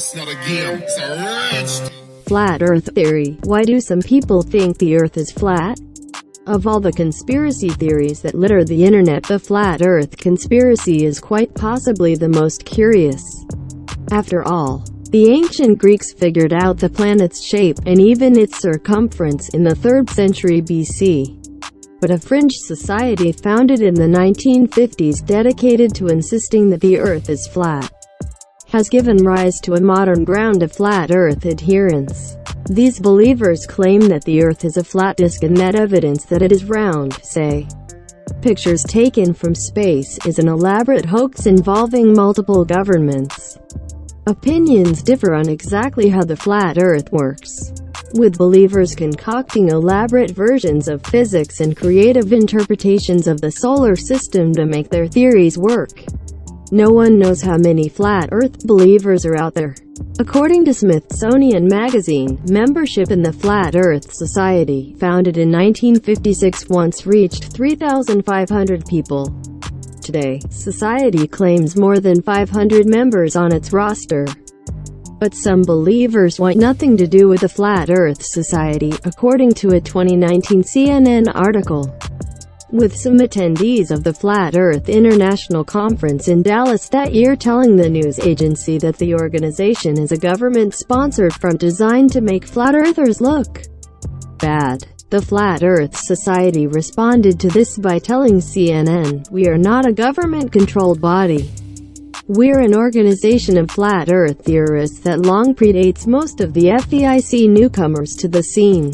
It's not a game, it's a rich. Flat Earth theory. Why do some people think the Earth is flat? Of all the conspiracy theories that litter the internet, the flat Earth conspiracy is quite possibly the most curious. After all, the ancient Greeks figured out the planet's shape, and even its circumference, in the 3rd century BC. But a fringe society founded in the 1950s dedicated to insisting that the Earth is flat has given rise to a modern ground of flat Earth adherents. These believers claim that the Earth is a flat disk and that evidence that it is round, say, pictures taken from space, is an elaborate hoax involving multiple governments. Opinions differ on exactly how the flat Earth works, with believers concocting elaborate versions of physics and creative interpretations of the solar system to make their theories work. No one knows how many flat Earth believers are out there. According to Smithsonian Magazine, membership in the Flat Earth Society, founded in 1956, once reached 3,500 people. Today, society claims more than 500 members on its roster. But some believers want nothing to do with the Flat Earth Society, according to a 2019 CNN article. With some attendees of the Flat Earth International Conference in Dallas that year telling the news agency that the organization is a government-sponsored front designed to make flat earthers look bad. The Flat Earth Society responded to this by telling CNN, "We are not a government-controlled body. We're an organization of flat Earth theorists that long predates most of the FEIC newcomers to the scene,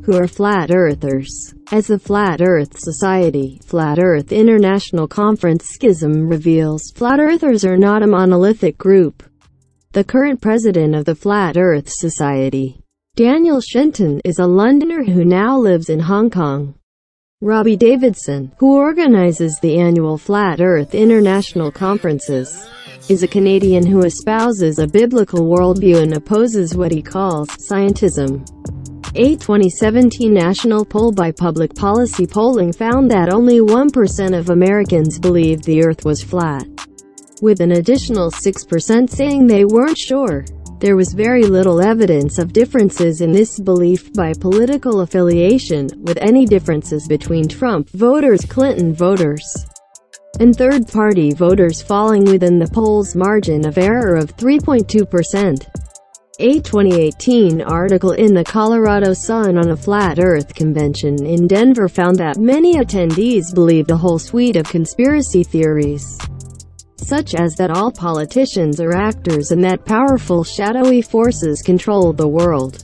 who are flat earthers." As the Flat Earth Society, Flat Earth International Conference schism reveals, flat earthers are not a monolithic group. The current president of the Flat Earth Society, Daniel Shenton, is a Londoner who now lives in Hong Kong. Robbie Davidson, who organizes the annual Flat Earth International Conferences, is a Canadian who espouses a biblical worldview and opposes what he calls scientism. A 2017 national poll by Public Policy Polling found that only 1% of Americans believed the Earth was flat, with an additional 6% saying they weren't sure. There was very little evidence of differences in this belief by political affiliation, with any differences between Trump voters, Clinton voters, and third-party voters falling within the poll's margin of error of 3.2%. A 2018 article in the Colorado Sun on a Flat Earth convention in Denver found that many attendees believed a whole suite of conspiracy theories, such as that all politicians are actors and that powerful shadowy forces control the world.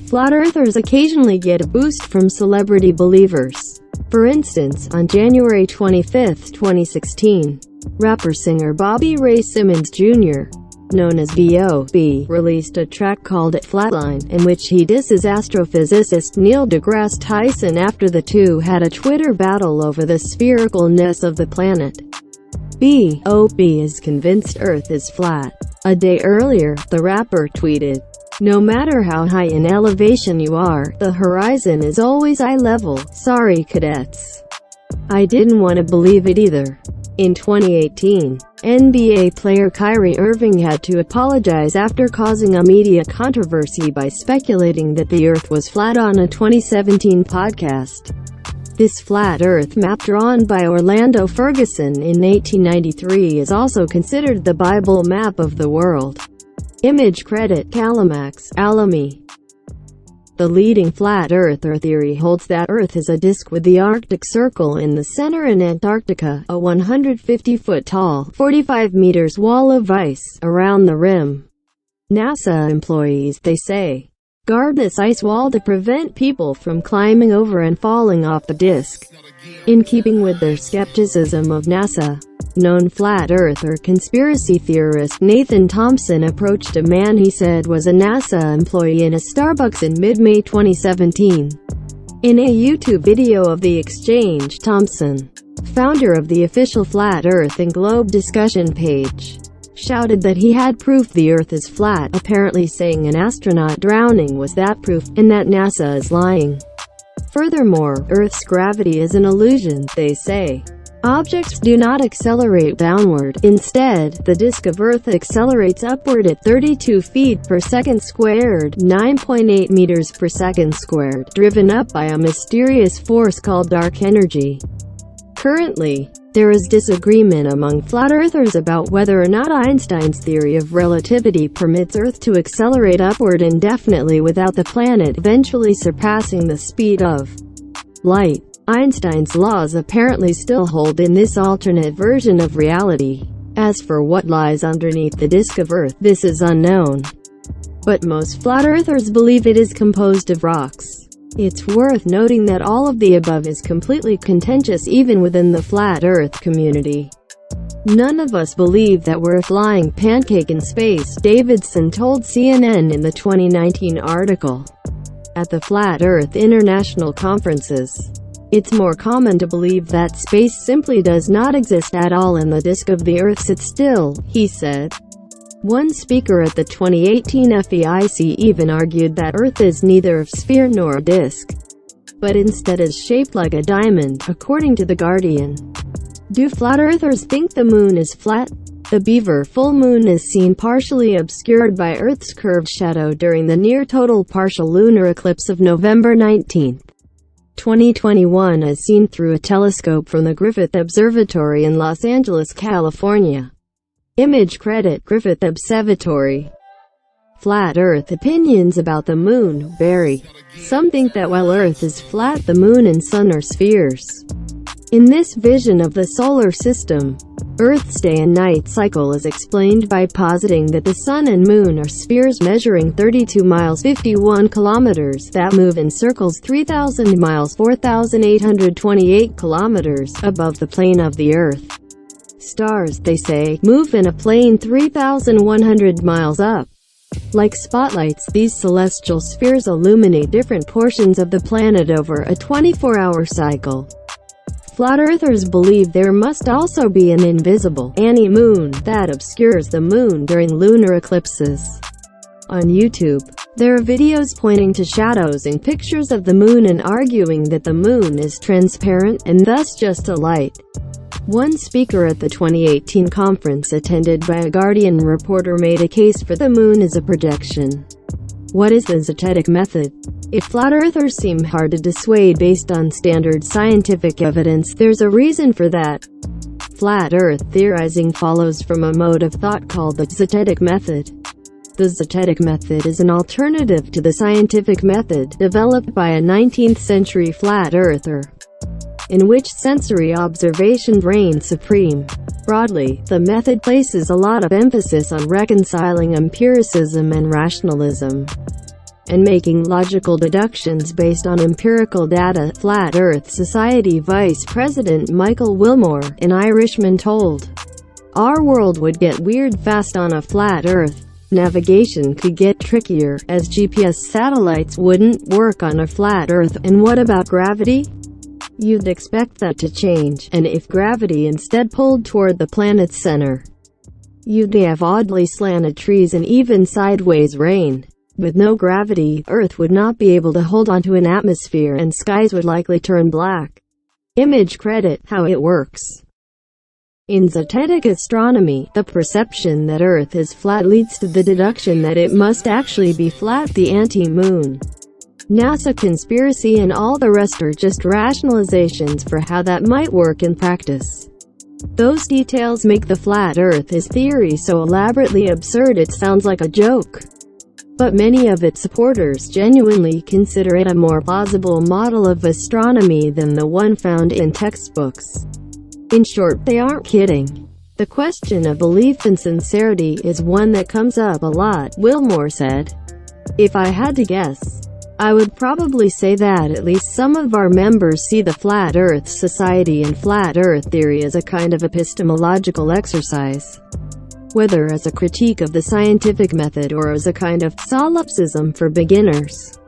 Flat earthers occasionally get a boost from celebrity believers. For instance, on January 25, 2016, rapper-singer Bobby Ray Simmons Jr., known as B.O.B., released a track called It Flatline, in which he disses astrophysicist Neil deGrasse Tyson after the two had a Twitter battle over the sphericalness of the planet. B.O.B. is convinced Earth is flat. A day earlier, the rapper tweeted, "No matter how high in elevation you are, the horizon is always eye level. Sorry, cadets. I didn't want to believe it either." In 2018, NBA player Kyrie Irving had to apologize after causing a media controversy by speculating that the Earth was flat on a 2017 podcast. This flat Earth map drawn by Orlando Ferguson in 1893 is also considered the Bible map of the world. Image credit Calamax, Alamy. The leading flat earther theory holds that Earth is a disk with the Arctic Circle in the center and Antarctica, a 150-foot-tall, 45 meters wall of ice, around the rim. NASA employees, they say, guard this ice wall to prevent people from climbing over and falling off the disk. In keeping with their skepticism of NASA, known flat earther conspiracy theorist Nathan Thompson approached a man he said was a NASA employee in a Starbucks in mid-May 2017. In a YouTube video of the exchange, Thompson, founder of the official Flat Earth and Globe discussion page, shouted that he had proof the Earth is flat, apparently saying an astronaut drowning was that proof, and that NASA is lying. Furthermore, Earth's gravity is an illusion, they say. Objects do not accelerate downward. Instead, the disk of Earth accelerates upward at 32 feet per second squared, 9.8 meters per second squared, driven up by a mysterious force called dark energy. Currently, there is disagreement among flat earthers about whether or not Einstein's theory of relativity permits Earth to accelerate upward indefinitely without the planet eventually surpassing the speed of light. Einstein's laws apparently still hold in this alternate version of reality. As for what lies underneath the disk of Earth, this is unknown. But most flat earthers believe it is composed of rocks. It's worth noting that all of the above is completely contentious even within the flat earth community. None of us believe that we're a flying pancake in space, Davidson told CNN in the 2019 article. At the Flat Earth International conferences, it's more common to believe that space simply does not exist at all and the disk of the Earth sits still, he said. One speaker at the 2018 FEIC even argued that Earth is neither a sphere nor a disk, but instead is shaped like a diamond, according to The Guardian. Do flat earthers think the moon is flat? The Beaver full moon is seen partially obscured by Earth's curved shadow during the near-total partial lunar eclipse of November 19, 2021 as seen through a telescope from the Griffith Observatory in Los Angeles, California. Image credit Griffith Observatory. Flat Earth opinions about the moon vary. Some think that while Earth is flat, the moon and sun are spheres. In this vision of the solar system, Earth's day and night cycle is explained by positing that the sun and moon are spheres measuring 32 miles 51 kilometers that move in circles 3,000 miles 4,828 kilometers above the plane of the Earth. Stars, they say, move in a plane 3,100 miles up. Like spotlights, these celestial spheres illuminate different portions of the planet over a 24-hour cycle. Flat earthers believe there must also be an invisible anti-moon that obscures the moon during lunar eclipses. On YouTube, there are videos pointing to shadows and pictures of the moon and arguing that the moon is transparent and thus just a light. One speaker at the 2018 conference attended by a Guardian reporter made a case for the moon as a projection. What is the zetetic method? If flat earthers seem hard to dissuade based on standard scientific evidence, there's a reason for that. Flat earth theorizing follows from a mode of thought called the zetetic method. The zetetic method is an alternative to the scientific method developed by a 19th century flat earther, in which sensory observation reigns supreme. Broadly, the method places a lot of emphasis on reconciling empiricism and rationalism, and making logical deductions based on empirical data. Flat Earth Society Vice President Michael Wilmore, an Irishman, told, "Our world would get weird fast on a flat Earth. Navigation could get trickier, as GPS satellites wouldn't work on a flat Earth. And what about gravity? You'd expect that to change, and if gravity instead pulled toward the planet's center, you'd have oddly slanted trees and even sideways rain. With no gravity, Earth would not be able to hold onto an atmosphere and skies would likely turn black." Image credit How It Works. In zetetic astronomy, the perception that Earth is flat leads to the deduction that it must actually be flat, the anti-moon. NASA conspiracy and all the rest are just rationalizations for how that might work in practice. Those details make the flat Earth theory so elaborately absurd it sounds like a joke. But many of its supporters genuinely consider it a more plausible model of astronomy than the one found in textbooks. In short, they aren't kidding. The question of belief and sincerity is one that comes up a lot, Wilmore said. If I had to guess, I would probably say that at least some of our members see the Flat Earth Society and Flat Earth theory as a kind of epistemological exercise, whether as a critique of the scientific method or as a kind of solipsism for beginners.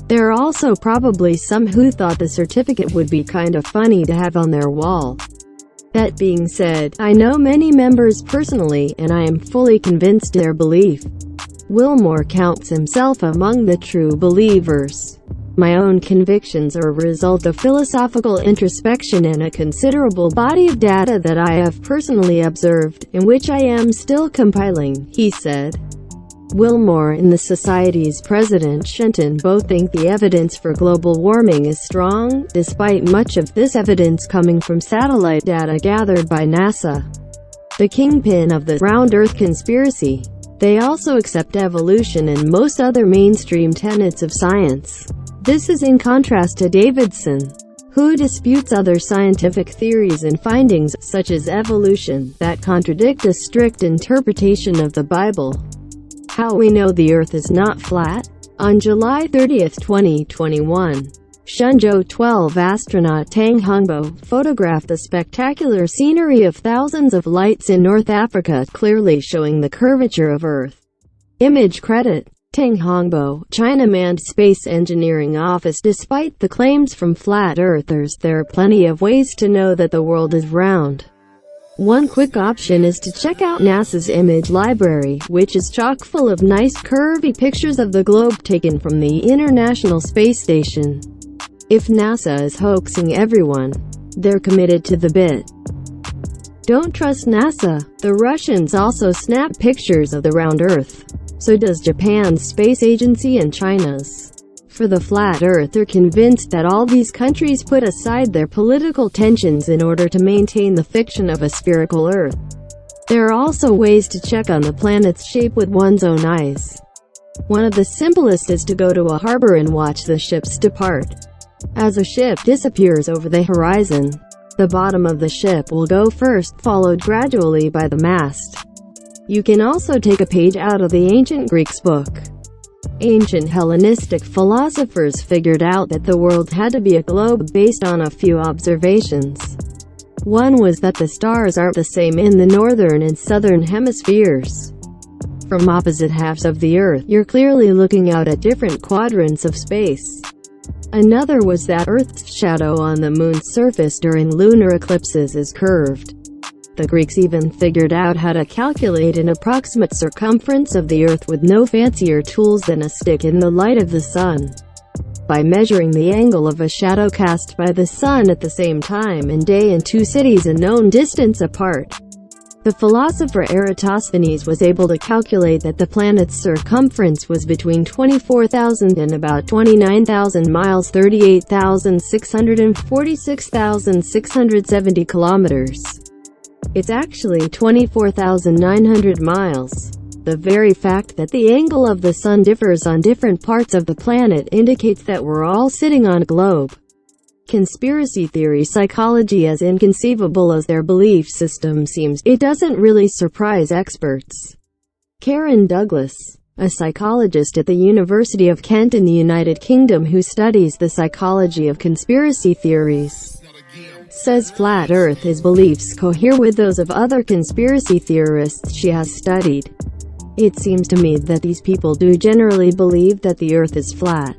There are also probably some who thought the certificate would be kind of funny to have on their wall. That being said, I know many members personally, and I am fully convinced their belief. Wilmore counts himself among the true believers. My own convictions are a result of philosophical introspection and a considerable body of data that I have personally observed, and which I am still compiling, he said. Wilmore and the Society's President Shenton both think the evidence for global warming is strong, despite much of this evidence coming from satellite data gathered by NASA, the kingpin of the round Earth conspiracy. They also accept evolution and most other mainstream tenets of science. This is in contrast to Davidson, who disputes other scientific theories and findings, such as evolution, that contradict a strict interpretation of the Bible. How we know the Earth is not flat? On July 30, 2021, Shenzhou 12 astronaut Tang Hongbo photographed the spectacular scenery of thousands of lights in North Africa, clearly showing the curvature of Earth. Image credit Tang Hongbo, China Manned Space Engineering Office. Despite the claims from flat earthers, there are plenty of ways to know that the world is round. One quick option is to check out NASA's image library, which is chock full of nice curvy pictures of the globe taken from the International Space Station. If NASA is hoaxing everyone, they're committed to the bit. Don't trust NASA. The Russians also snap pictures of the round Earth. So does Japan's space agency and China's. For the flat Earth, they're convinced that all these countries put aside their political tensions in order to maintain the fiction of a spherical Earth. There are also ways to check on the planet's shape with one's own eyes. One of the simplest is to go to a harbor and watch the ships depart. As a ship disappears over the horizon, the bottom of the ship will go first, followed gradually by the mast. You can also take a page out of the ancient Greeks' book. Ancient Hellenistic philosophers figured out that the world had to be a globe based on a few observations. One was that the stars aren't the same in the northern and southern hemispheres. From opposite halves of the Earth, you're clearly looking out at different quadrants of space. Another was that Earth's shadow on the Moon's surface during lunar eclipses is curved. The Greeks even figured out how to calculate an approximate circumference of the Earth with no fancier tools than a stick in the light of the sun. By measuring the angle of a shadow cast by the sun at the same time and day in two cities a known distance apart, the philosopher Eratosthenes was able to calculate that the planet's circumference was between 24,000 and about 29,000 miles, 38,600 and 46,670 kilometers. It's actually 24,900 miles. The very fact that the angle of the sun differs on different parts of the planet indicates that we're all sitting on a globe. Conspiracy theory psychology, as inconceivable as their belief system seems, it doesn't really surprise experts. Karen Douglas, a psychologist at the University of Kent in the United Kingdom who studies the psychology of conspiracy theories, says flat Earth's beliefs cohere with those of other conspiracy theorists she has studied. It seems to me that these people do generally believe that the Earth is flat.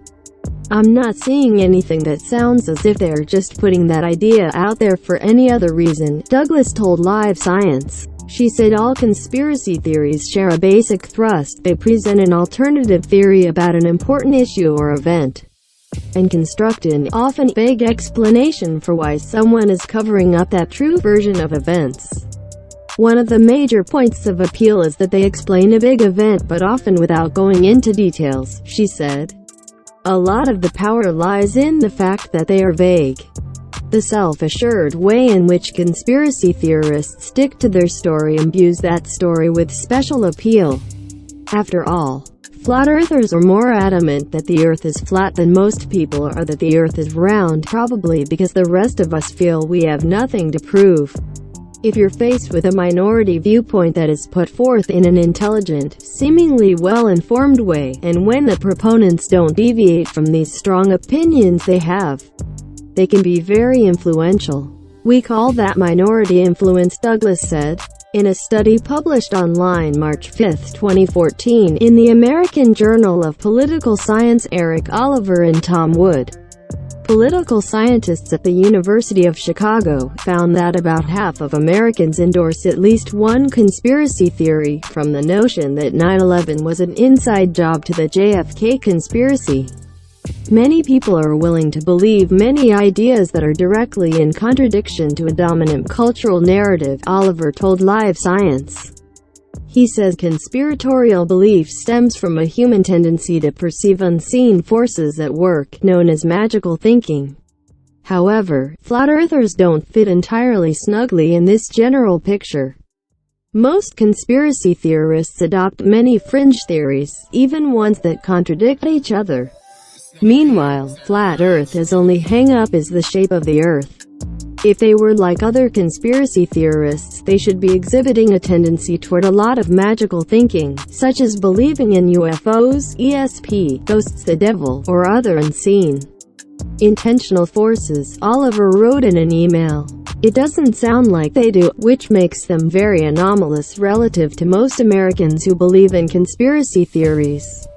I'm not seeing anything that sounds as if they're just putting that idea out there for any other reason, Douglas told Live Science. She said all conspiracy theories share a basic thrust: they present an alternative theory about an important issue or event, and construct an often vague explanation for why someone is covering up that true version of events. One of the major points of appeal is that they explain a big event, but often without going into details, she said. A lot of the power lies in the fact that they are vague. The self-assured way in which conspiracy theorists stick to their story imbues that story with special appeal. After all, flat earthers are more adamant that the Earth is flat than most people are that the Earth is round, probably because the rest of us feel we have nothing to prove. If you're faced with a minority viewpoint that is put forth in an intelligent, seemingly well-informed way, and when the proponents don't deviate from these strong opinions they have, they can be very influential. We call that minority influence, Douglas said. In a study published online March 5, 2014, in the American Journal of Political Science, Eric Oliver and Tom Wood, political scientists at the University of Chicago, found that about half of Americans endorse at least one conspiracy theory, from the notion that 9/11 was an inside job to the JFK conspiracy. Many people are willing to believe many ideas that are directly in contradiction to a dominant cultural narrative, Oliver told Live Science. He says conspiratorial belief stems from a human tendency to perceive unseen forces at work, known as magical thinking. However, flat earthers don't fit entirely snugly in this general picture. Most conspiracy theorists adopt many fringe theories, even ones that contradict each other. Meanwhile, flat Earth's only hang-up is the shape of the Earth. If they were like other conspiracy theorists, they should be exhibiting a tendency toward a lot of magical thinking, such as believing in UFOs, ESP, ghosts, the devil, or other unseen intentional forces, Oliver wrote in an email. It doesn't sound like they do, which makes them very anomalous relative to most Americans who believe in conspiracy theories.